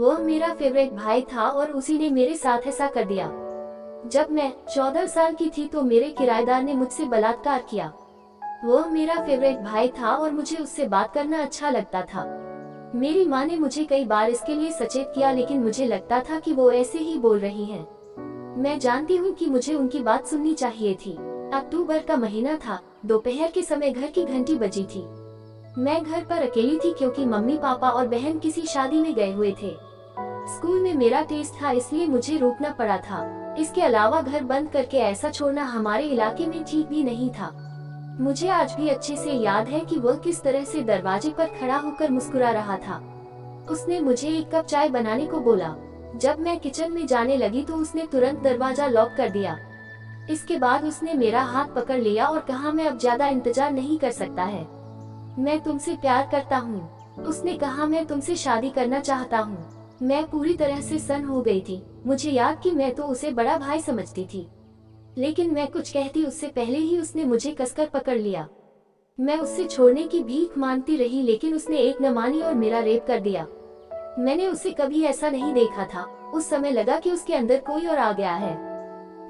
वह मेरा फेवरेट भाई था और उसी ने मेरे साथ ऐसा कर दिया। जब मैं 14 साल की थी तो मेरे किराएदार ने मुझसे बलात्कार किया। वह मेरा फेवरेट भाई था और मुझे उससे बात करना अच्छा लगता था। मेरी माँ ने मुझे कई बार इसके लिए सचेत किया, लेकिन मुझे लगता था कि वो ऐसे ही बोल रही हैं। मैं जानती हूँ कि मुझे उनकी बात सुननी चाहिए थी। अक्टूबर का महीना था। दोपहर के समय घर की घंटी बजी थी। मैं घर पर अकेली थी क्योंकि मम्मी पापा और बहन किसी शादी में गए हुए थे। स्कूल में मेरा टेस्ट था, इसलिए मुझे रुकना पड़ा था। इसके अलावा घर बंद करके ऐसा छोड़ना हमारे इलाके में ठीक भी नहीं था। मुझे आज भी अच्छे से याद है कि वह किस तरह से दरवाजे पर खड़ा होकर मुस्कुरा रहा था। उसने मुझे एक कप चाय बनाने को बोला। जब मैं किचन में जाने लगी तो उसने तुरंत दरवाजा लॉक कर दिया। इसके बाद उसने मेरा हाथ पकड़ लिया और कहा, मैं अब ज्यादा इंतजार नहीं कर सकता है। मैं तुमसे प्यार करता हूँ। उसने कहा, मैं तुमसे शादी करना चाहता हूँ। मैं पूरी तरह से सन्न हो गई थी। मुझे याद कि मैं तो उसे बड़ा भाई समझती थी, लेकिन मैं कुछ कहती उससे पहले ही उसने मुझे कसकर पकड़ लिया। मैं उससे छोड़ने की भीख मांगती रही, लेकिन उसने एक न मानी और मेरा रेप कर दिया। मैंने उसे कभी ऐसा नहीं देखा था। उस समय लगा कि उसके अंदर कोई और आ गया है।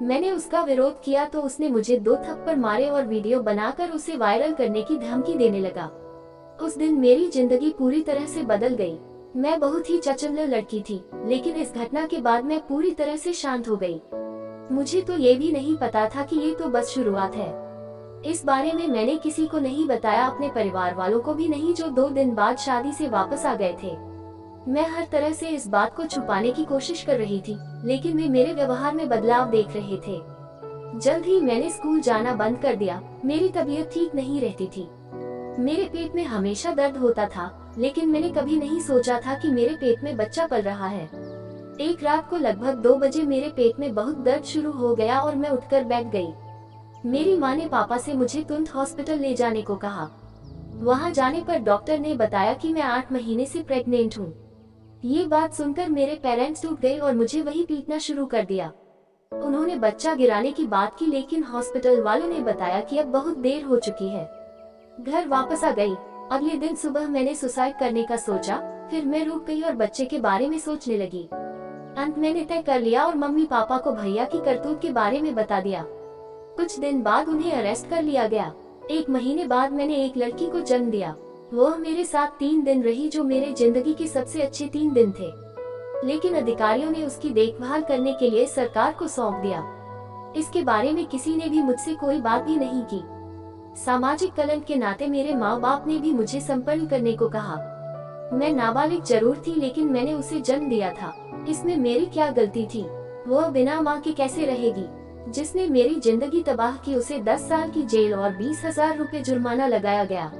मैंने उसका विरोध किया तो उसने मुझे 2 थप्पड़ मारे और वीडियो बनाकर उसे वायरल करने की धमकी देने लगा। उस दिन मेरी जिंदगी पूरी तरह से बदल गई। मैं बहुत ही चंचल लड़की थी, लेकिन इस घटना के बाद मैं पूरी तरह से शांत हो गई। मुझे तो ये भी नहीं पता था कि ये तो बस शुरुआत है। इस बारे में मैंने किसी को नहीं बताया, अपने परिवार वालों को भी नहीं, जो 2 दिन बाद शादी से वापस आ गए थे। मैं हर तरह से इस बात को छुपाने की कोशिश कर रही थी, लेकिन वे मेरे व्यवहार में बदलाव देख रहे थे। जल्द ही मैंने स्कूल जाना बंद कर दिया। मेरी तबीयत ठीक नहीं रहती थी। मेरे पेट में हमेशा दर्द होता था, लेकिन मैंने कभी नहीं सोचा था कि मेरे पेट में बच्चा पल रहा है। एक रात को लगभग 2 बजे मेरे पेट में बहुत दर्द शुरू हो गया और मैं उठकर बैठ गई। मेरी माँ ने पापा से मुझे तुरंत हॉस्पिटल ले जाने को कहा। वहाँ जाने पर डॉक्टर ने बताया कि मैं 8 महीने से प्रेग्नेंट हूँ। ये बात सुनकर मेरे पेरेंट्स टूट गए और मुझे वही पीटना शुरू कर दिया। उन्होंने बच्चा गिराने की बात की, लेकिन हॉस्पिटल वालों ने बताया कि अब बहुत देर हो चुकी है। घर वापस आ गई। अगले दिन सुबह मैंने सुसाइड करने का सोचा, फिर मैं रुक गई और बच्चे के बारे में सोचने लगी। अंत मैंने तय कर लिया और मम्मी पापा को भैया की करतूत के बारे में बता दिया। कुछ दिन बाद उन्हें अरेस्ट कर लिया गया। 1 महीने बाद मैंने एक लड़की को जन्म दिया। वह मेरे साथ 3 दिन रही, जो मेरे जिंदगी के सबसे अच्छे 3 दिन थे। लेकिन अधिकारियों ने उसकी देखभाल करने के लिए सरकार को सौंप दिया। इसके बारे में किसी ने भी मुझसे कोई बात भी नहीं की। सामाजिक कलंक के नाते मेरे माँ बाप ने भी मुझे संपन्न करने को कहा। मैं नाबालिग जरूर थी, लेकिन मैंने उसे जन्म दिया था। इसमें मेरी क्या गलती थी? वह बिना माँ के कैसे रहेगी? जिसने मेरी जिंदगी तबाह की, उसे 10 साल की जेल और 20,000 रुपए जुर्माना लगाया गया।